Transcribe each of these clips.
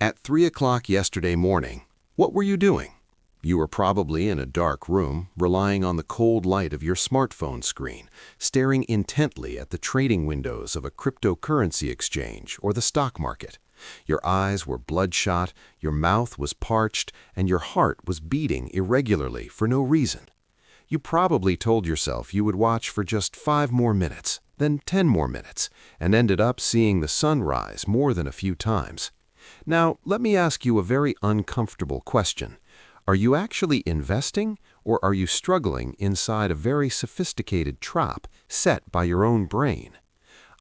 At 3 o'clock yesterday morning, what were you doing? You were probably in a dark room, relying on the cold light of your smartphone screen, staring intently at the trading windows of a cryptocurrency exchange or the stock market. Your eyes were bloodshot, your mouth was parched, and your heart was beating irregularly for no reason. You probably told yourself you would watch for just 5 more minutes, then 10 more minutes, and ended up seeing the sun rise more than a few times. Now, let me ask you a very uncomfortable question. Are you actually investing, or are you struggling inside a very sophisticated trap set by your own brain?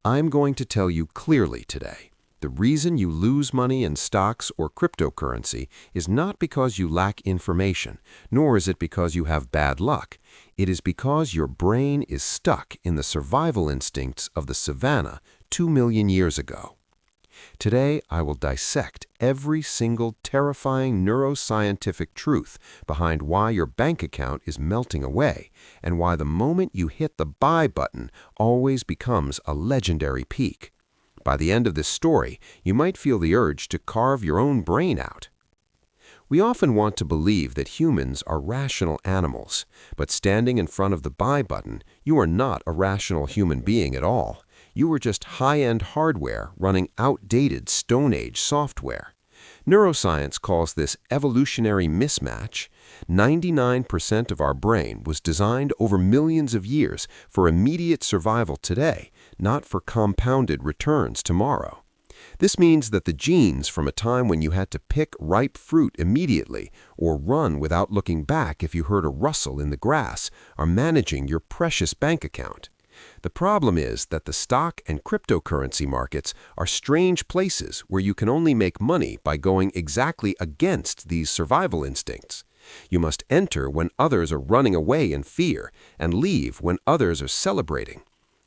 I'm going to tell you clearly today. The reason you lose money in stocks or cryptocurrency is not because you lack information, nor is it because you have bad luck. It is because your brain is stuck in the survival instincts of the savannah 2 million years ago. Today, I will dissect every single terrifying neuroscientific truth behind why your bank account is melting away and why the moment you hit the buy button always becomes a legendary peak. By the end of this story, you might feel the urge to carve your own brain out. We often want to believe that humans are rational animals, but standing in front of the buy button, you are not a rational human being at all. You are just high-end hardware running outdated Stone Age software. Neuroscience calls this evolutionary mismatch. 99% of our brain was designed over millions of years for immediate survival today, not for compounded returns tomorrow. This means that the genes from a time when you had to pick ripe fruit immediately or run without looking back if you heard a rustle in the grass are managing your precious bank account. The problem is that the stock and cryptocurrency markets are strange places where you can only make money by going exactly against these survival instincts. You must enter when others are running away in fear and leave when others are celebrating.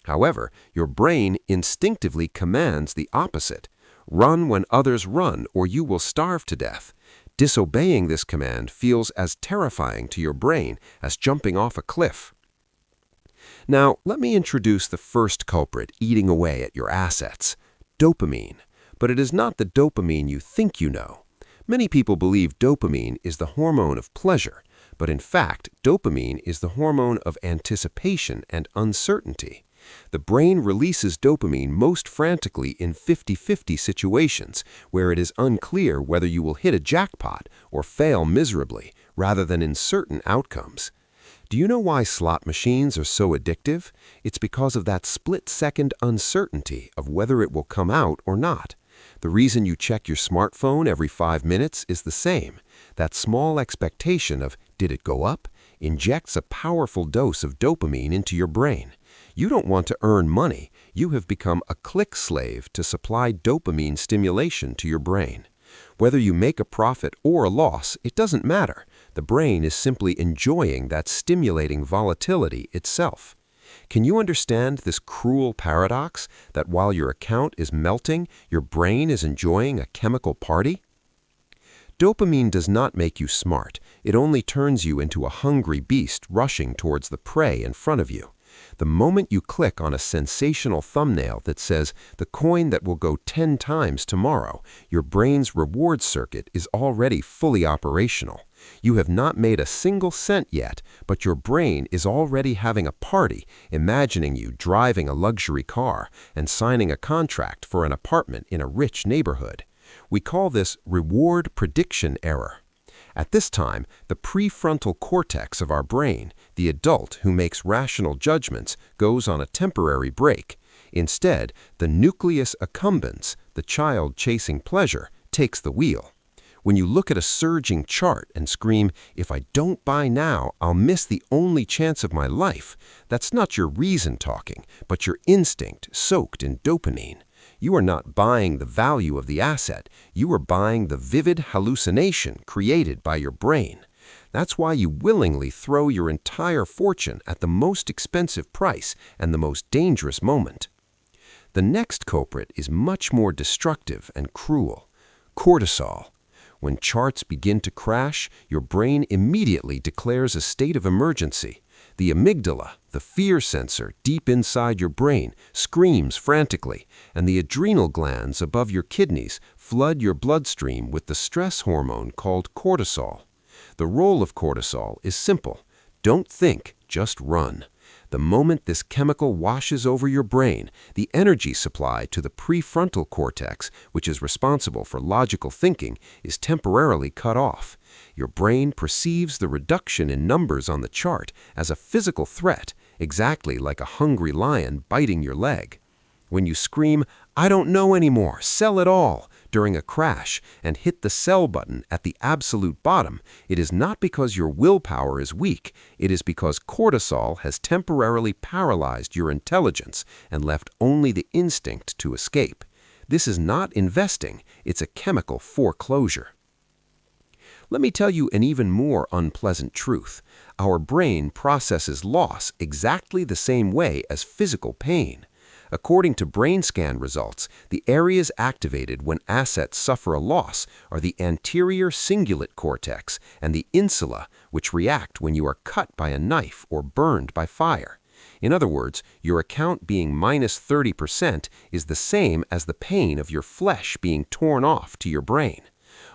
However, your brain instinctively commands the opposite. Run when others run, or you will starve to death. Disobeying this command feels as terrifying to your brain as jumping off a cliff. Now, let me introduce the first culprit eating away at your assets: dopamine. But it is not the dopamine you think you know. Many people believe dopamine is the hormone of pleasure, but in fact, dopamine is the hormone of anticipation and uncertainty. The brain releases dopamine most frantically in 50-50 situations, where it is unclear whether you will hit a jackpot or fail miserably, rather than in certain outcomes. Do you know why slot machines are so addictive? It's because of that split-second uncertainty of whether it will come out or not. The reason you check your smartphone every 5 minutes is the same. That small expectation of, did it go up, injects a powerful dose of dopamine into your brain. You don't want to earn money. You have become a click slave to supply dopamine stimulation to your brain. Whether you make a profit or a loss, it doesn't matter. The brain is simply enjoying that stimulating volatility itself. Can you understand this cruel paradox that while your account is melting, your brain is enjoying a chemical party? Dopamine does not make you smart. It only turns you into a hungry beast rushing towards the prey in front of you. The moment you click on a sensational thumbnail that says, "the coin that will go 10 times tomorrow," your brain's reward circuit is already fully operational. You have not made a single cent yet, but your brain is already having a party, imagining you driving a luxury car and signing a contract for an apartment in a rich neighborhood. We call this reward prediction error. At this time, the prefrontal cortex of our brain, the adult who makes rational judgments, goes on a temporary break. Instead, the nucleus accumbens, the child chasing pleasure, takes the wheel. When you look at a surging chart and scream, "If I don't buy now, I'll miss the only chance of my life," that's not your reason talking, but your instinct soaked in dopamine. You are not buying the value of the asset. You are buying the vivid hallucination created by your brain. That's why you willingly throw your entire fortune at the most expensive price and the most dangerous moment. The next culprit is much more destructive and cruel: cortisol. When charts begin to crash, your brain immediately declares a state of emergency. The amygdala, the fear sensor deep inside your brain, screams frantically, and the adrenal glands above your kidneys flood your bloodstream with the stress hormone called cortisol. The role of cortisol is simple. Don't think, just run. The moment this chemical washes over your brain, the energy supply to the prefrontal cortex, which is responsible for logical thinking, is temporarily cut off. Your brain perceives the reduction in numbers on the chart as a physical threat, exactly like a hungry lion biting your leg. When you scream, "I don't know anymore, sell it all," during a crash and hit the sell button at the absolute bottom, it is not because your willpower is weak, it is because cortisol has temporarily paralyzed your intelligence and left only the instinct to escape. This is not investing, it's a chemical foreclosure. Let me tell you an even more unpleasant truth. Our brain processes loss exactly the same way as physical pain. According to brain scan results, the areas activated when assets suffer a loss are the anterior cingulate cortex and the insula, which react when you are cut by a knife or burned by fire. In other words, your account being minus 30% is the same as the pain of your flesh being torn off to your brain.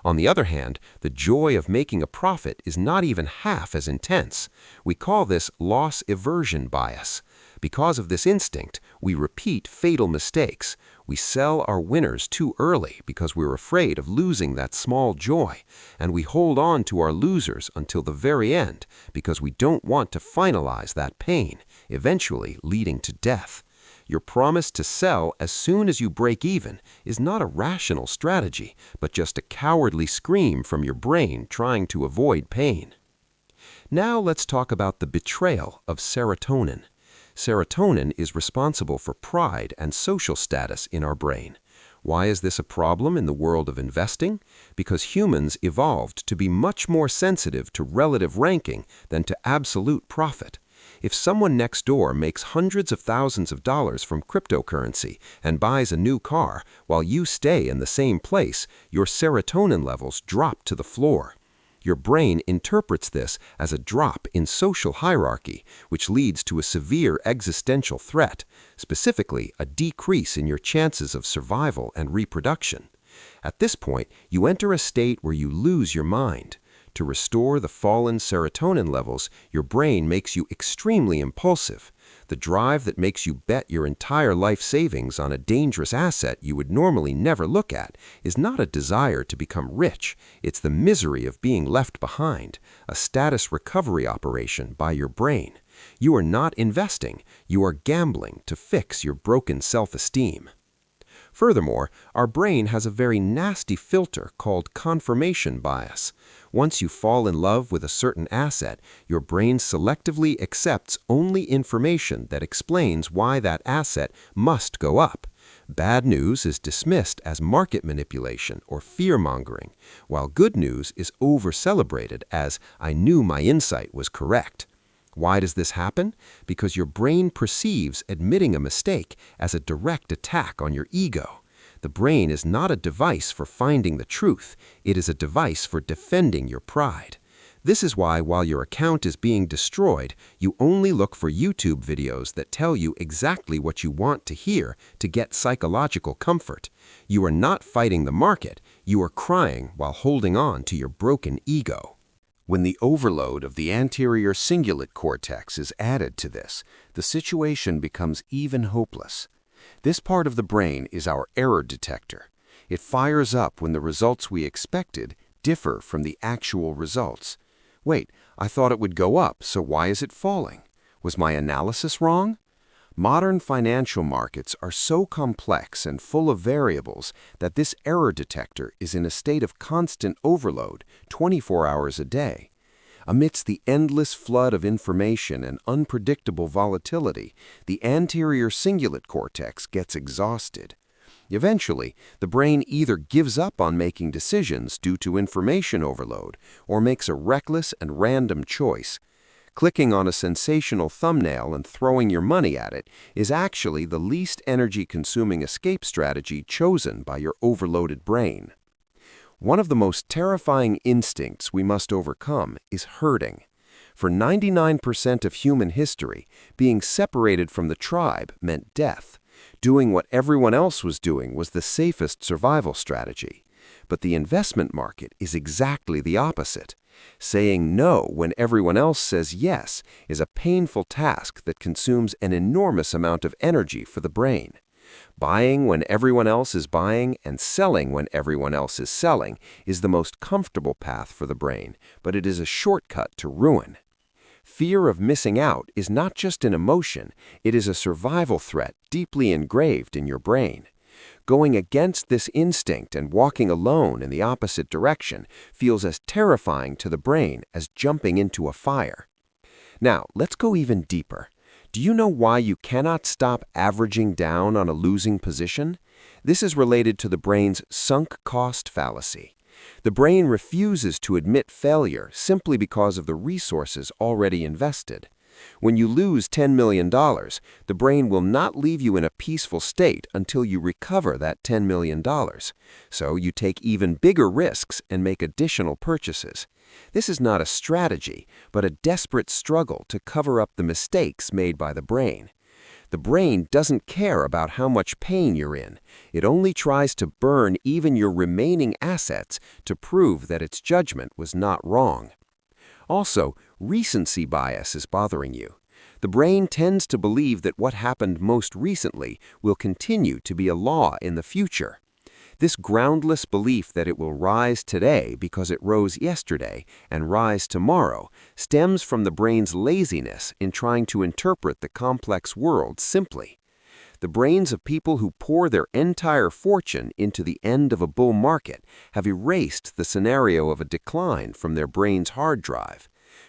On the other hand, the joy of making a profit is not even half as intense. We call this loss aversion bias. Because of this instinct, we repeat fatal mistakes. We sell our winners too early because we're afraid of losing that small joy, and we hold on to our losers until the very end because we don't want to finalize that pain, eventually leading to death. Your promise to sell as soon as you break even is not a rational strategy, but just a cowardly scream from your brain trying to avoid pain. Now let's talk about the betrayal of serotonin. Serotonin is responsible for pride and social status in our brain. Why is this a problem in the world of investing? Because humans evolved to be much more sensitive to relative ranking than to absolute profit. If someone next door makes hundreds of thousands of dollars from cryptocurrency and buys a new car while you stay in the same place, your serotonin levels drop to the floor. Your brain interprets this as a drop in social hierarchy, which leads to a severe existential threat, specifically a decrease in your chances of survival and reproduction. At this point, you enter a state where you lose your mind. To restore the fallen serotonin levels, your brain makes you extremely impulsive. The drive that makes you bet your entire life savings on a dangerous asset you would normally never look at is not a desire to become rich, it's the misery of being left behind, a status recovery operation by your brain. You are not investing, you are gambling to fix your broken self-esteem. Furthermore, our brain has a very nasty filter called confirmation bias. Once you fall in love with a certain asset, your brain selectively accepts only information that explains why that asset must go up. Bad news is dismissed as market manipulation or fear-mongering, while good news is over-celebrated as "I knew my insight was correct." Why does this happen? Because your brain perceives admitting a mistake as a direct attack on your ego. The brain is not a device for finding the truth. It is a device for defending your pride. This is why, while your account is being destroyed, you only look for YouTube videos that tell you exactly what you want to hear to get psychological comfort. You are not fighting the market. You are crying while holding on to your broken ego. When the overload of the anterior cingulate cortex is added to this, the situation becomes even hopeless. This part of the brain is our error detector. It fires up when the results we expected differ from the actual results. Wait, I thought it would go up, so why is it falling? Was my analysis wrong? Modern financial markets are so complex and full of variables that this error detector is in a state of constant overload 24 hours a day. Amidst the endless flood of information and unpredictable volatility, the anterior cingulate cortex gets exhausted. Eventually, the brain either gives up on making decisions due to information overload or makes a reckless and random choice. Clicking on a sensational thumbnail and throwing your money at it is actually the least energy-consuming escape strategy chosen by your overloaded brain. One of the most terrifying instincts we must overcome is herding. For 99% of human history, being separated from the tribe meant death. Doing what everyone else was doing was the safest survival strategy. But the investment market is exactly the opposite. Saying no when everyone else says yes is a painful task that consumes an enormous amount of energy for the brain. Buying when everyone else is buying and selling when everyone else is selling is the most comfortable path for the brain, but it is a shortcut to ruin. Fear of missing out is not just an emotion, it is a survival threat deeply engraved in your brain. Going against this instinct and walking alone in the opposite direction feels as terrifying to the brain as jumping into a fire. Now, let's go even deeper. Do you know why you cannot stop averaging down on a losing position? This is related to the brain's sunk cost fallacy. The brain refuses to admit failure simply because of the resources already invested. When you lose $10 million, the brain will not leave you in a peaceful state until you recover that $10 million. So you take even bigger risks and make additional purchases. This is not a strategy, but a desperate struggle to cover up the mistakes made by the brain. The brain doesn't care about how much pain you're in. It only tries to burn even your remaining assets to prove that its judgment was not wrong. Also, recency bias is bothering you. The brain tends to believe that what happened most recently will continue to be a law in the future. This groundless belief that it will rise today because it rose yesterday and rise tomorrow stems from the brain's laziness in trying to interpret the complex world simply. The brains of people who pour their entire fortune into the end of a bull market have erased the scenario of a decline from their brain's hard drive.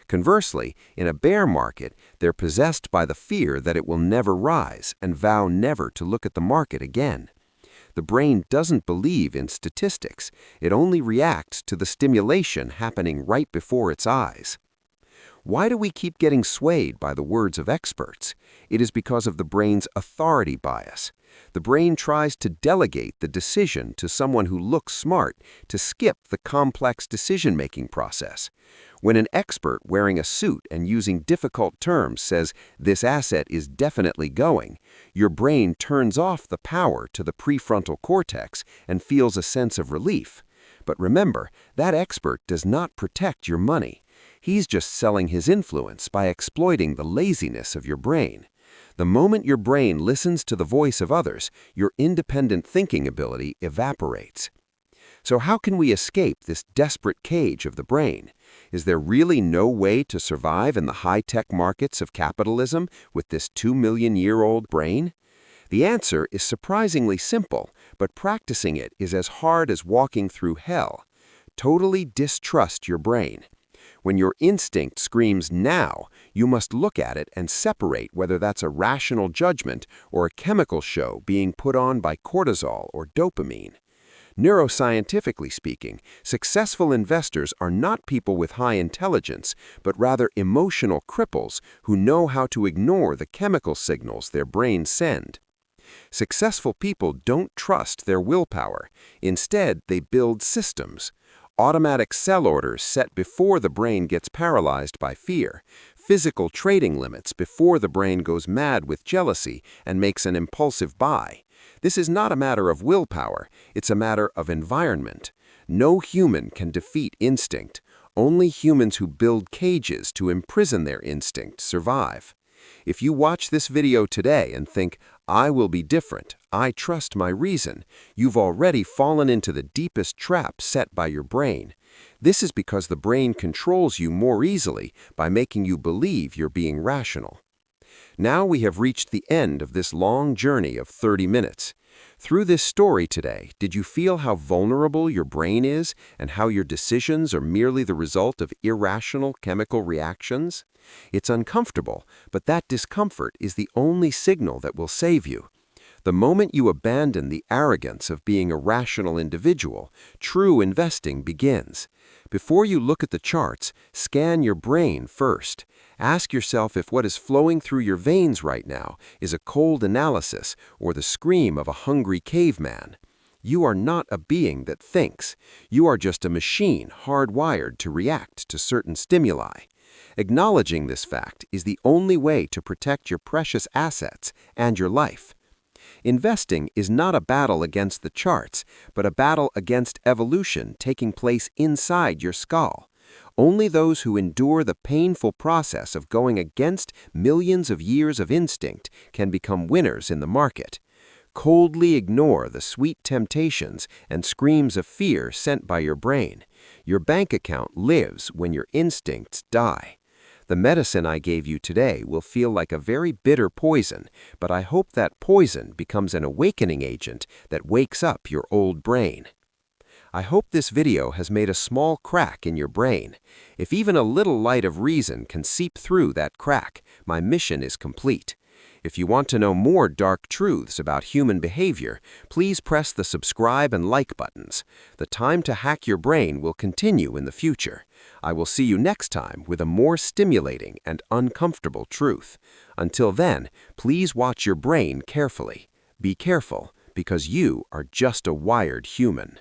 Conversely, in a bear market, they're possessed by the fear that it will never rise and vow never to look at the market again. The brain doesn't believe in statistics. It only reacts to the stimulation happening right before its eyes. Why do we keep getting swayed by the words of experts? It is because of the brain's authority bias. The brain tries to delegate the decision to someone who looks smart to skip the complex decision-making process. When an expert wearing a suit and using difficult terms says, "This asset is definitely going," your brain turns off the power to the prefrontal cortex and feels a sense of relief. But remember, that expert does not protect your money. He's just selling his influence by exploiting the laziness of your brain. The moment your brain listens to the voice of others, your independent thinking ability evaporates. So how can we escape this desperate cage of the brain? Is there really no way to survive in the high-tech markets of capitalism with this 2-million-year-old brain? The answer is surprisingly simple, but practicing it is as hard as walking through hell. Totally distrust your brain. When your instinct screams now, you must look at it and separate whether that's a rational judgment or a chemical show being put on by cortisol or dopamine. Neuroscientifically speaking, successful investors are not people with high intelligence, but rather emotional cripples who know how to ignore the chemical signals their brains send. Successful people don't trust their willpower. Instead, they build systems. Automatic sell orders set before the brain gets paralyzed by fear, physical trading limits before the brain goes mad with jealousy and makes an impulsive buy. This is not a matter of willpower, it's a matter of environment. No human can defeat instinct. Only humans who build cages to imprison their instinct survive. If you watch this video today and think, "I will be different, I trust my reason," you've already fallen into the deepest trap set by your brain. This is because the brain controls you more easily by making you believe you're being rational. Now we have reached the end of this long journey of 30 minutes. Through this story today, did you feel how vulnerable your brain is and how your decisions are merely the result of irrational chemical reactions? It's uncomfortable, but that discomfort is the only signal that will save you. The moment you abandon the arrogance of being a rational individual, true investing begins. Before you look at the charts, scan your brain first. Ask yourself if what is flowing through your veins right now is a cold analysis or the scream of a hungry caveman. You are not a being that thinks. You are just a machine hardwired to react to certain stimuli. Acknowledging this fact is the only way to protect your precious assets and your life. Investing is not a battle against the charts, but a battle against evolution taking place inside your skull. Only those who endure the painful process of going against millions of years of instinct can become winners in the market. Coldly ignore the sweet temptations and screams of fear sent by your brain. Your bank account lives when your instincts die. The medicine I gave you today will feel like a very bitter poison, but I hope that poison becomes an awakening agent that wakes up your old brain. I hope this video has made a small crack in your brain. If even a little light of reason can seep through that crack, my mission is complete. If you want to know more dark truths about human behavior, please press the subscribe and like buttons. The time to hack your brain will continue in the future. I will see you next time with a more stimulating and uncomfortable truth. Until then, please watch your brain carefully. Be careful, because you are just a wired human.